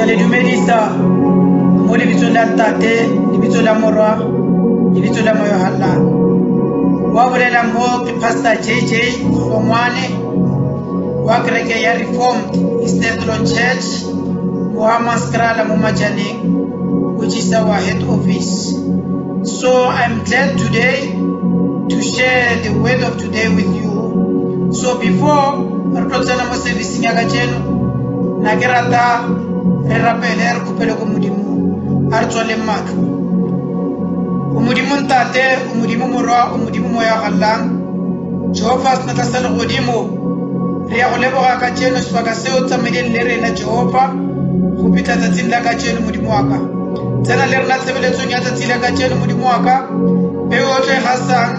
le dumedisa mo lebitsong la Ntate, lebitso la Morwa, lebitso la Moya Halla. Wa bolela mo ke Pastor JJ Hlongwane wa kereke ya Reformed Eastern Church mo Hammanskraal mo Majaneng, which is our head office. So I'm glad today to share the word of today with you. So before re tlo tsena mo servicing ya kajeno, na ke rata re rapele re kopele go Modimo a re tswele matlo. O Modimo Ntate, o Modimo Morwa, o Modimo Moya Hallang, Jehova se natla sa legodimo, re ya go leboga kajeno sebaka seo tsameleng le rena Jehova go pitla tsatsing la kajeno Modimo wa ka. Tsena le rena tshebeletsong ya tsatsi la kajeno Modimo wa ka, peo otle gasang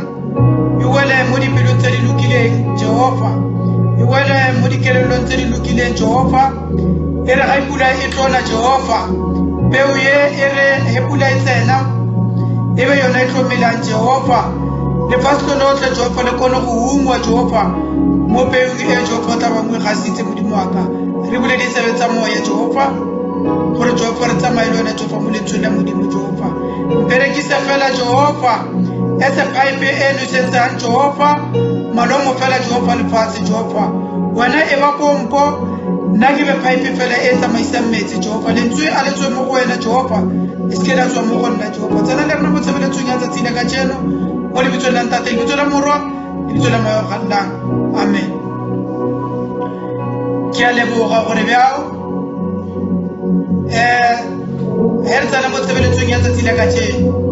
e wele mo dipelong tse di lokileng Jehova, e wele mo dikelelong tse di lokileng Jehova. E re ga e pula e tlona Jehova, peo ye e re he pula e tsena e be yona e tlomelang Jehova. Lefatshe lotlhe Jehova le kgone go ungwa Jehova mo peong e Jehova tla bangwe gasitse Modimo wa ka. Re bule ditsebe tsa moya Jehova gore Jehova re tsamaye le wena Jehova mo lentsweng la Modimo Jehova. Mperekise fela Jehova as a pipe e nosetsang Jehova, malomo fela Jehova lefatshe Jehova. Wena e ba pompo, nna ke be pipe fela e tsamaisang metsi Jehova. Lentswe a le tswe mo go wena Jehova, e seke la tswa mo go nna Jehova. Tsena le rena mo tshebeletsong ya tsatsi la kajeno mo lebitsong la Ntate, lebitso la Morwa, lebitso la Moya Hallang. Amen. Ke a leboga gore bjao he re tsena mo tshebeletsong ya tsatsi la kajeno.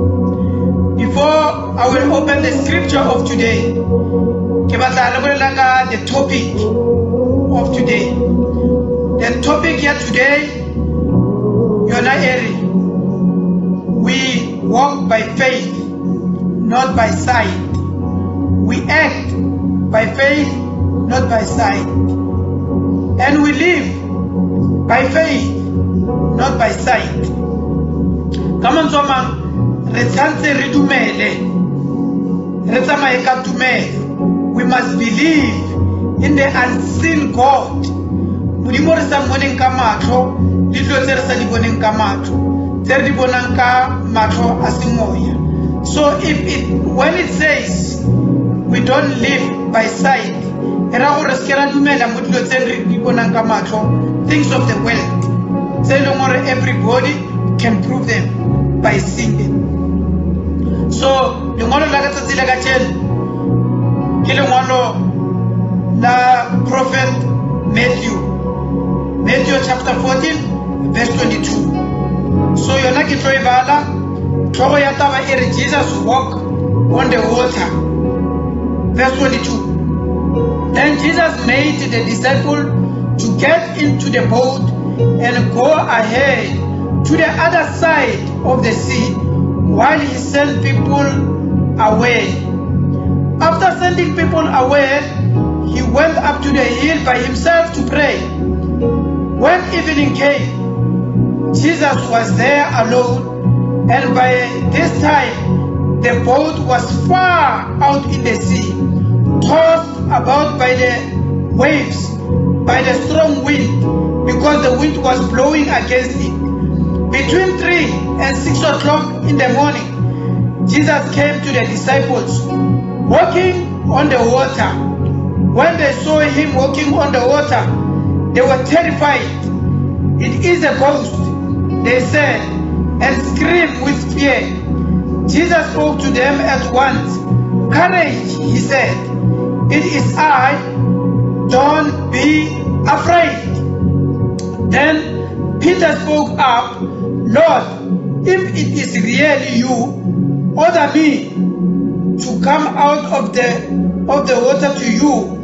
Before I will open the scripture of today, ke batla le bolela ka the topic of today. The topic here today, yona ere, we walk by faith, not by sight. We act by faith, not by sight. And we live by faith, not by sight. Come on, Zoma. Re tshantse re dumele, re tsamaye ka tumelo. We must believe in the unseen God. Modimo re sa moneng ka matlo le dilo tse re sa di boneng ka matlo, tse re di bonang ka matlo a semoya. So when it says we don't live by sight, e ra gore se ke ra dumela mo dilo tse re di bonang ka matlo, things of the world tse e leng gore everybody can prove them by seeing. So lengwalo la ka tsatsi la kajeno ke lengwalo la prophet Matthew chapter 14 verse 22. So yona ke tlo e bala, tlhogo ya taba e re Jesus walk on the water. Verse 22. Then Jesus made the disciple to get into the boat and go ahead to the other side of the sea while he sent people away. After sending people away, he went up to the hill by himself to pray. When evening came, Jesus was there alone, and by this time the boat was far out in the sea, tossed about by the waves, by the strong wind, because the wind was blowing against it. Between 3 and 6 o'clock in the morning, Jesus came to the disciples, walking on the water. When they saw him walking on the water, they were terrified. It is a ghost, they said, and screamed with fear. Jesus spoke to them at once. Courage, he said. It is I. Don't be afraid. Then Peter spoke up. Lord, if it is really you, order me to come out of the water to you.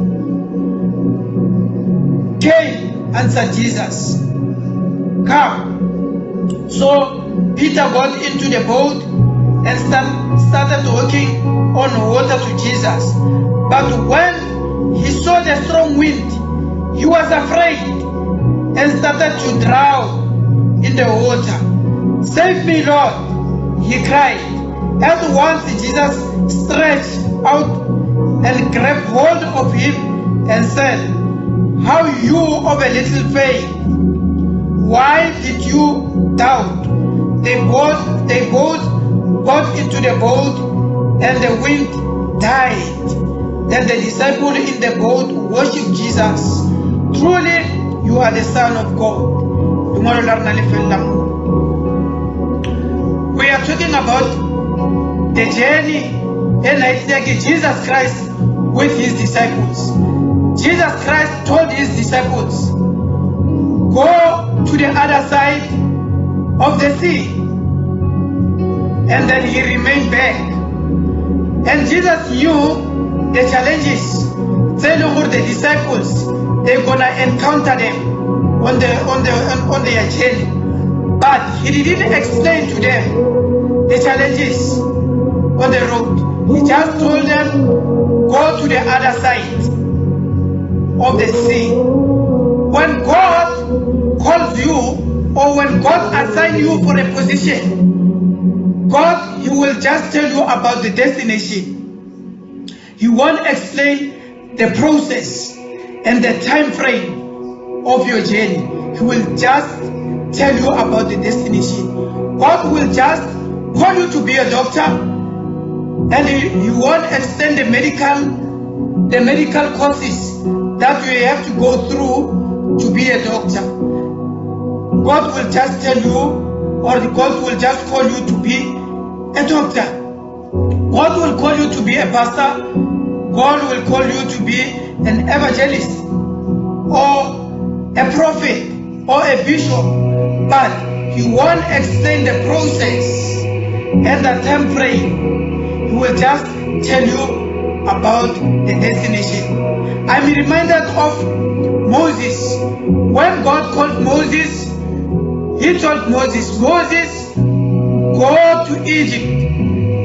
Cain answered Jesus, come. So Peter got into the boat and started walking on water to Jesus. But when he saw the strong wind, he was afraid and started to drown in the water. Save me, Lord, he cried. At once Jesus stretched out and grabbed hold of him and said, How you of a little faith, why did you doubt? They both got into the boat, and the wind died. Then the disciple in the boat worshiped Jesus. Truly, you are the Son of God. We are talking about the journey and Jesus Christ with his disciples. Jesus Christ told his disciples, go to the other side of the sea. And then he remained back. And Jesus knew the challenges. Telling the disciples, they're gonna encounter them on their journey. But he didn't explain to them the challenges on the road. He just told them, go to the other side of the sea. When God calls you, or when God assigns you for a position, God, he will just tell you about the destination. He won't explain the process and the time frame of your journey. He will just tell you about the destination. God will just call you to be a doctor, and he won't extend the medical courses that you have to go through to be a doctor. God will just tell you, or God will just call you to be a doctor. God will call you to be a pastor. God will call you to be an evangelist, or a prophet, or a bishop. But he won't explain the process and the time frame. He will just tell you about the destination. I'm reminded of Moses. When God called Moses, he told Moses, Moses, go to Egypt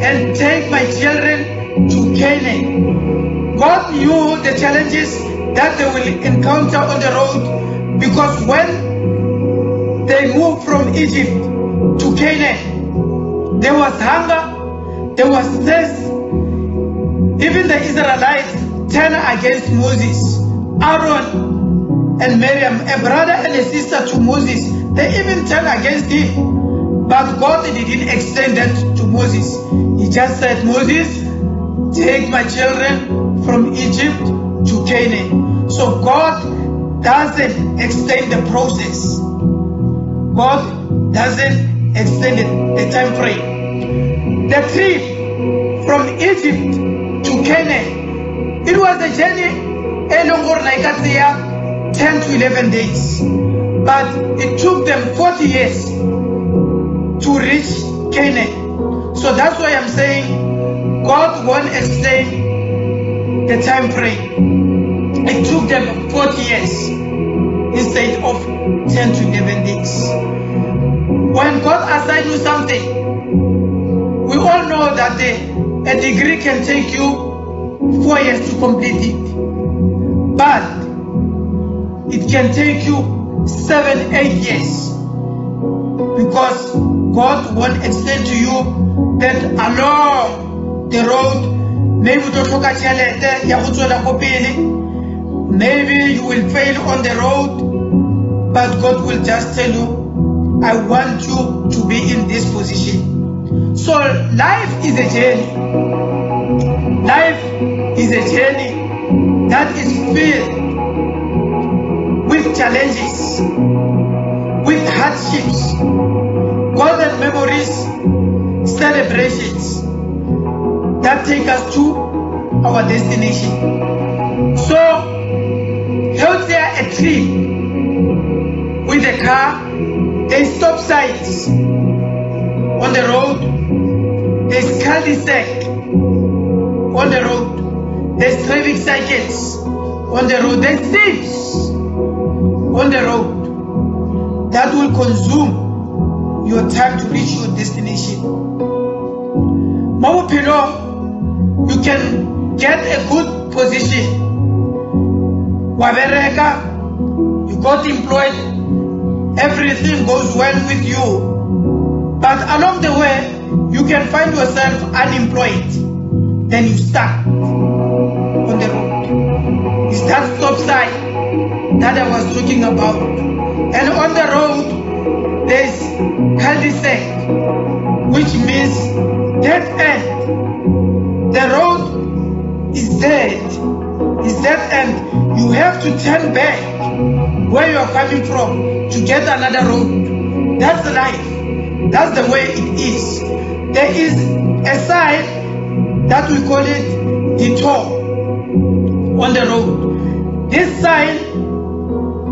and take my children to Canaan. God knew the challenges that they will encounter on the road, because when they moved from Egypt to Canaan, there was hunger, there was thirst. Even the Israelites turned against Moses. Aaron and Miriam, a brother and a sister to Moses, they even turned against him. But God didn't extend that to Moses. He just said, Moses, take my children from Egypt to Canaan. So God doesn't extend the process. God doesn't extend the time frame. The trip from Egypt to Canaan, it was a journey a longer like 10 to 11 days. But it took them 40 years to reach Canaan. So that's why I'm saying God won't explain the time frame. It took them 40 years instead of 10 to 11 days. When God assigns you something, we all know that a degree can take you 4 years to complete it. But it can take you 7, 8 years. Because God won't explain to you that along the road, maybe you will fail on the road, but God will just tell you, I want you to be in this position. So life is a journey. Life is a journey that is filled with challenges, with hardships, golden memories, celebrations that take us to our destination. So, here's there a trip with a car, there's stop signs on the road, there's cul-de-sac on the road, there's traffic circuits on the road, there's thieves on the road that will consume your time to reach your destination. Mawuphelo, you can get a good position. Wabereka, you got employed, everything goes well with you. But along the way, you can find yourself unemployed. Then you stuck on the road. It's that stop sign that I was talking about. And on the road, there's cul-de-sac, which means dead end. The road is dead. It's dead end. You have to turn back where you are coming from to get another road. That's life. That's the way it is. There is a sign that we call it detour on the road. This sign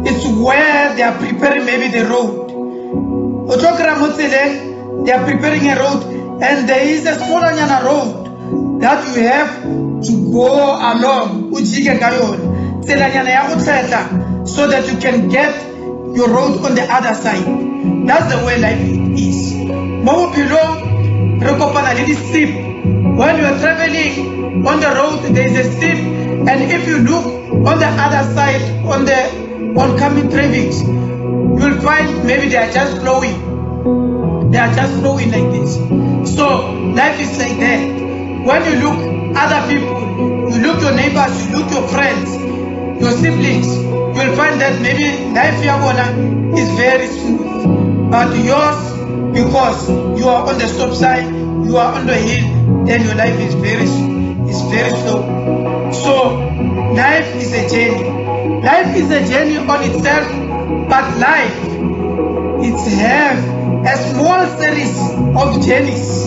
is where they are preparing maybe the road. They are preparing a road, and there is a small road that you have to go along so that you can get your road on the other side. That's the way life is. When you are traveling on the road, there is a strip, and if you look on the other side, on the oncoming traffic, you will find maybe they are just flowing. They are just flowing like this. So life is like that. When you look other people, you look your neighbors, you look your friends, your siblings, you will find that maybe life is very smooth. But yours, because you are on the stop side, you are on the hill, then your life is very slow. So life is a journey. Life is a journey on itself, but life have a small series of journeys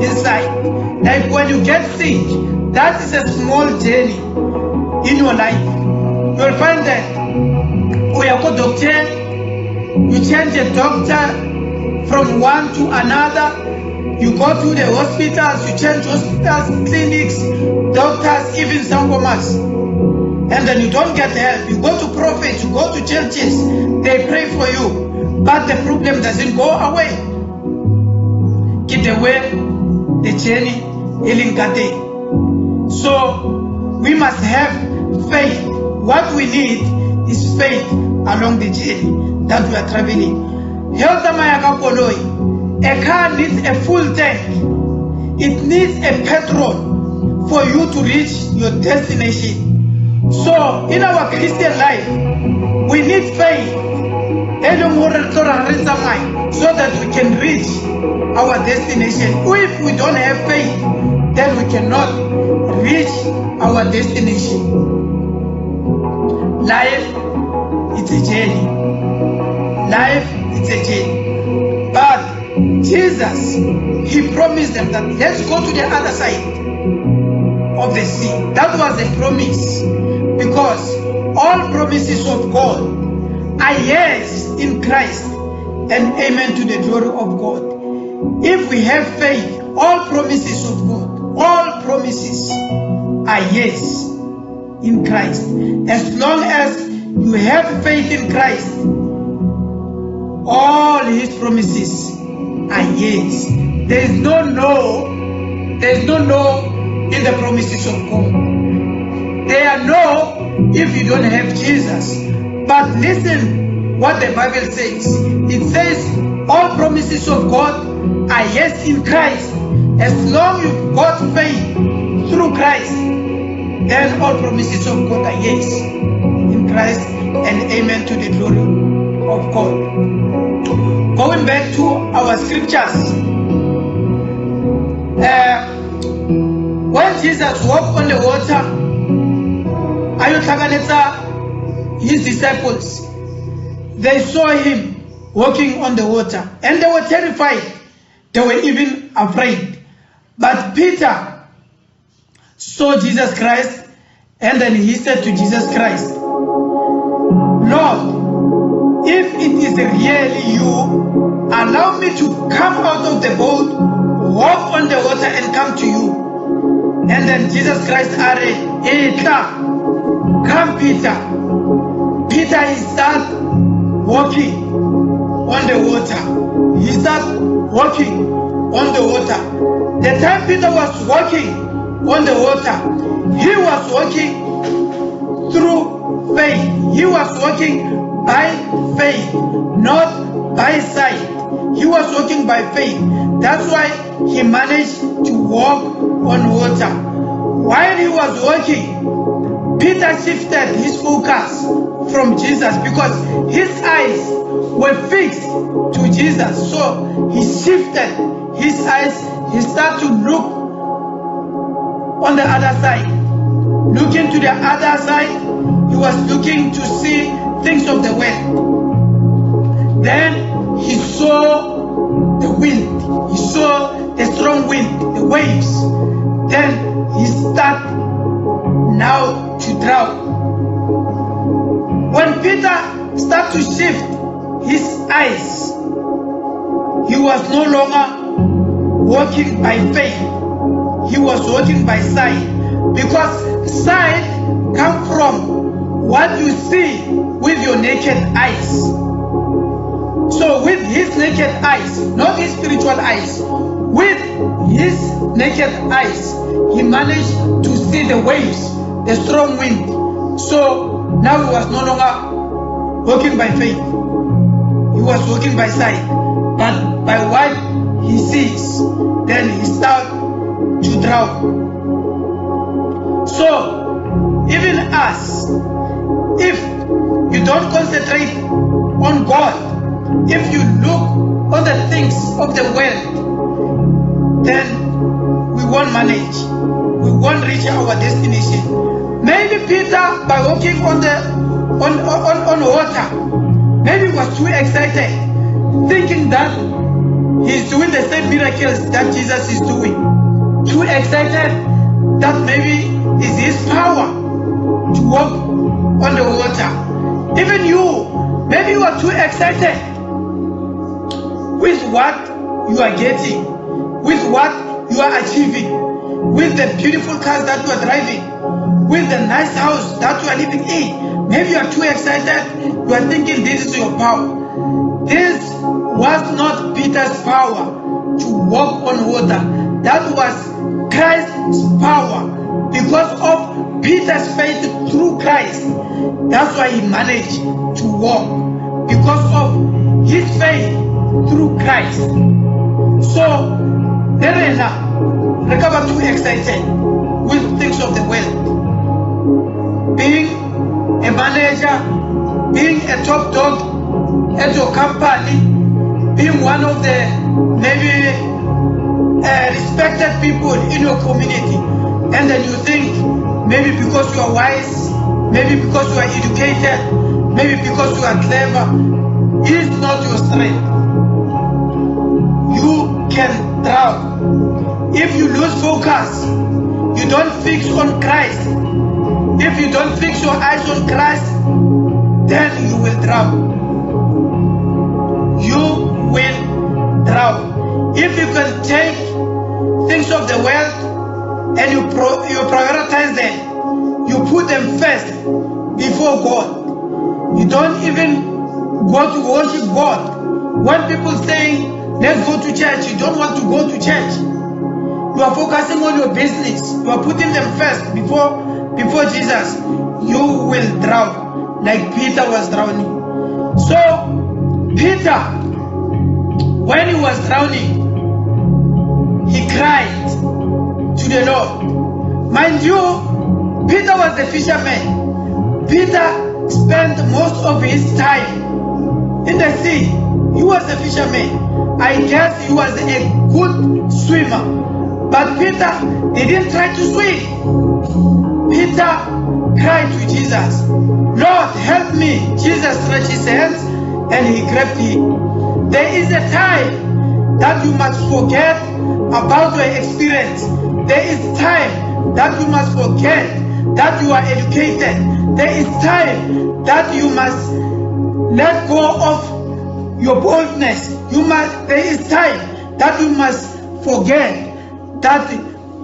inside. Like when you get sick, that is a small journey in your life. You will find that when you go doctor, you change a doctor from one to another. You go to the hospitals, you change hospitals, clinics, doctors, even sangomas. And then you don't get help. You go to prophets, you go to churches, they pray for you. But the problem doesn't go away. Keep away the journey, healing Gade. So we must have faith. What we need is faith along the journey that we are traveling. A car needs a full tank. It needs a petrol for you to reach your destination. So in our Christian life, we need faith so that we can reach our destination. If we don't have faith, then we cannot reach our destination. Life is a journey. Life is a journey. But Jesus, he promised them that let's go to the other side of the sea. That was a promise, because all promises of God are yes in Christ and amen to the glory of God. If we have faith, all promises of God, all promises are yes in Christ. As long as you have faith in Christ, all his promises are yes. There is no no. There is no no in the promises of God. There are no if you don't have Jesus. But listen what the Bible says. It says all promises of God are yes in Christ. As long as you've got faith through Christ, then all promises of God are yes in Christ and amen to the glory of God. Going back to our scriptures, when Jesus walked on the water, his disciples, they saw him walking on the water, and they were terrified. They were even afraid. But Peter saw Jesus Christ, and then he said to Jesus Christ, Lord, if it is really you, allow me to come out of the boat, walk on the water, and come to you. And then Jesus Christ added, come Peter. Peter, he started walking on the water. He started walking on the water. The time Peter was walking on the water, he was walking through faith. He was walking by faith, not by sight. He was walking by faith. That's why he managed to walk on water. While he was walking, Peter shifted his focus from Jesus because his eyes were fixed to Jesus. So he shifted his eyes. He started to look on the other side. Looking to the other side, he was looking to see things of the world. Then he saw the wind. He saw the strong wind, the waves. Then he started now to drown. When Peter started to shift his eyes, he was no longer walking by faith. He was walking by sight, because sight comes from what you see with your naked eyes. So with his naked eyes, not his spiritual eyes, with his naked eyes, he managed to see the waves, the strong wind. So now he was no longer walking by faith. He was walking by sight. But by what he sees, then he starts to drown. So even us, if you don't concentrate on God, if you look on the things of the world, then we won't manage. We won't reach our destination. Maybe Peter, by walking on water, maybe was too excited, thinking that he's doing the same miracles that Jesus is doing. Too excited that maybe it's his power to walk on the water. Even you, maybe you are too excited with what you are getting, with what you are achieving, with the beautiful cars that you are driving, with the nice house that you are living in. Maybe you are too excited. You are thinking this is your power. This was not Peter's power to walk on water. That was Christ's power. Because of Peter's faith through Christ, that's why he managed to walk. Because of his faith through Christ. So, recover too excited with things of the world. Being a manager, being a top dog at your company, being one of the maybe respected people in your community, and then you think maybe because you are wise, maybe because you are educated, maybe because you are clever, is not your strength. You can drown. If you lose focus, you don't fix on Christ. If you don't fix your eyes on Christ, then you will drown. You will drown. If you can take things of the world and you prioritize them, you put them first before God. You don't even go to worship God. When people saying, let's go to church, you don't want to go to church. You are focusing on your business. You are putting them first before Jesus. You will drown like Peter was drowning. So Peter, when he was drowning, he cried to the Lord. Mind you, Peter was a fisherman. Peter spent most of his time in the sea. He was a fisherman. I guess he was a good swimmer. But Peter, he didn't try to swim. Peter cried to Jesus, Lord, help me. Jesus stretched his hands and he grabbed him. There is a time that you must forget about your experience. There is time that you must forget that you are educated. There is time that you must let go of your boldness. There is time that you must forget that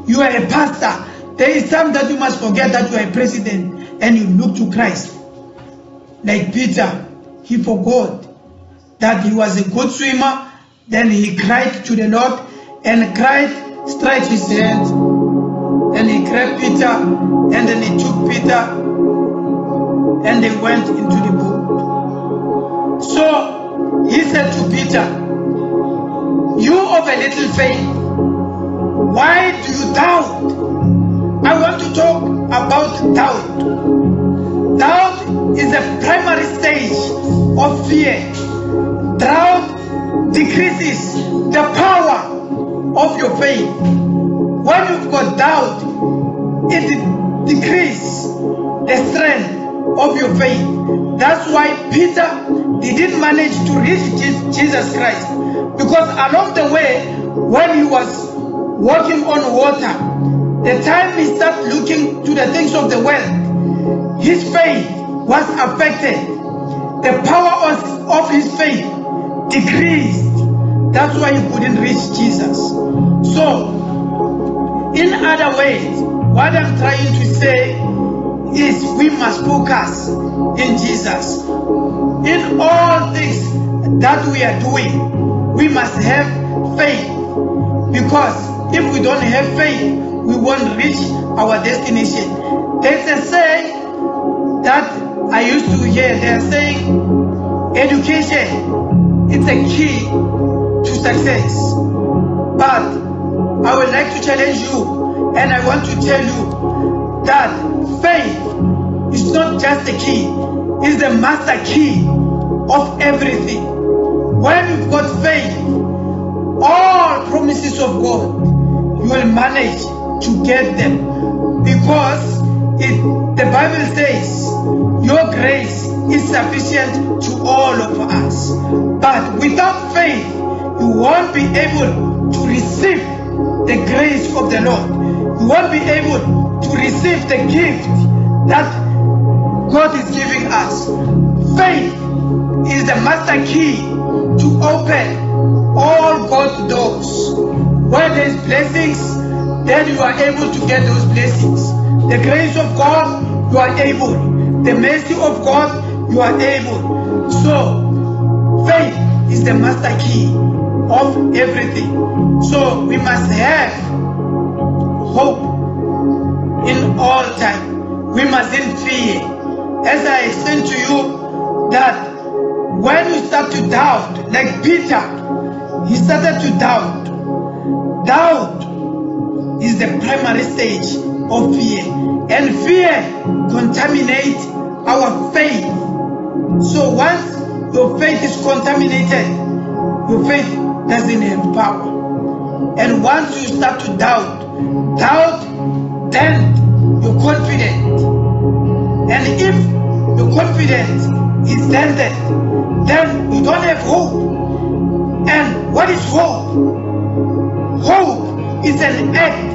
you are a pastor. There is time that you must forget that you are a president and you look to Christ. Like Peter, he forgot that he was a good swimmer. Then he cried to the Lord and cried, stretched his hands, and he grabbed Peter, and then he took Peter, and they went into the boat. So he said to Peter, you of a little faith, why do you doubt? I want to talk about doubt. Doubt is a primary stage of fear. Doubt decreases the power of your faith. When you've got doubt, it decreases the strength of your faith. That's why Peter didn't manage to reach Jesus Christ, because along the way, when he was walking on water, the time he started looking to the things of the world, his faith was affected. The power of his faith decreased. That's why he couldn't reach Jesus. So, in other ways, what I'm trying to say is we must focus in Jesus. In all things that we are doing, we must have faith, because if we don't have faith, we won't reach our destination. There's a saying that I used to hear. They're saying education is a key to success. But I would like to challenge you, and I want to tell you that faith is not just the key, it's the master key of everything. When you've got faith, all promises of God, you will manage to get them, because the Bible says your grace is sufficient to all of us. But without faith, you won't be able to receive the grace of the Lord. You won't be able to receive the gift that God is giving us. Faith is the master key to open all God's doors. Where there is blessings, then you are able to get those blessings. The grace of God, you are able. The mercy of God, you are able. So, faith is the master key of everything. So, we must have hope in all time. We mustn't fear. As I explained to you, that when you start to doubt, like Peter, he started to doubt. Doubt is the primary stage of fear, and fear contaminates our faith. So once your faith is contaminated, your faith doesn't have power. And once you start to doubt, then you're confident. And if your confidence is dented, then you don't have hope. And what is hope? Hope is an act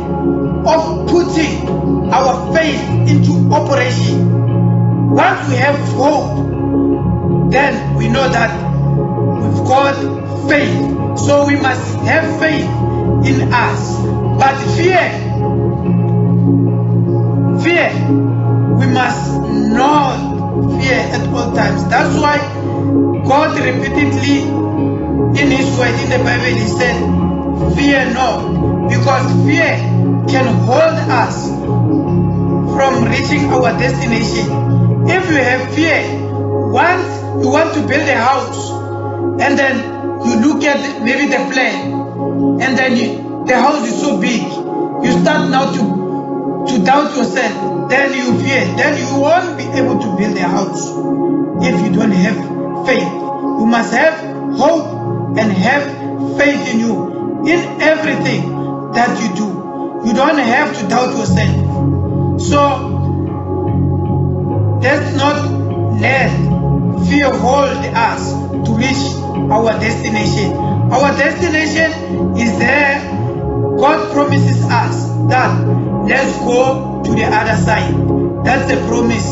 of putting our faith into operation. Once we have hope, then we know that we've got faith. So we must have faith in us. But fear, we must not fear at all times. That's why God repeatedly in His word, in the Bible, He said, fear not, because fear can hold us from reaching our destination. If you have fear, once you want to build a house, and then you look at maybe the plan, and then the house is so big, you start now to doubt yourself, then you fear, then you won't be able to build a house if you don't have faith. You must have hope and have faith in you in everything that you do. You don't have to doubt yourself. So let's not let fear hold us to reach our destination. Our destination is there. God promises us that let's go to the other side. That's a promise.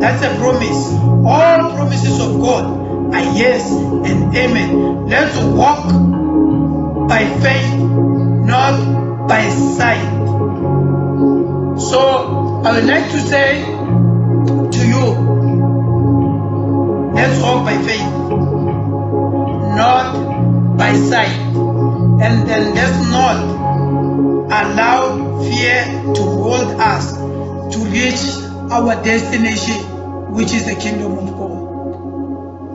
That's a promise. All promises of God are yes and amen. Let's walk by faith, not by sight. So I would like to say to you, let's walk by faith, not by sight. And then let's not allow fear to hold us to reach our destination, which is the kingdom of God.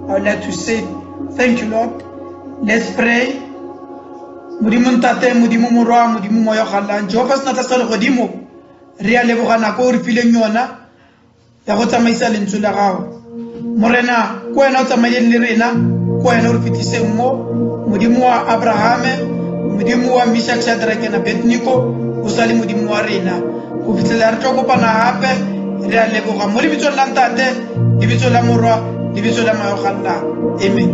I would like to say thank you, Lord. Let's pray. Mudimu ntate, mudimu morwa, mudimu moyo khala. Jehovah snata sal godimo. re a leboga nako o re fileng yona ya go tsamaisa lentswe la gago. Morena ko wena o tsamaileng le rena, ko wena o re fitlhiseng mo, modimo wa Abrahame, modimo wa Meshach, Shadrach na Abednego, o sa le modimo wa rena go fitlhela re tlo kopana gape. Re a leboga mo lebitsong la Ntate, lebitso la Morwa, lebitso la Moya o kgallang. Amen.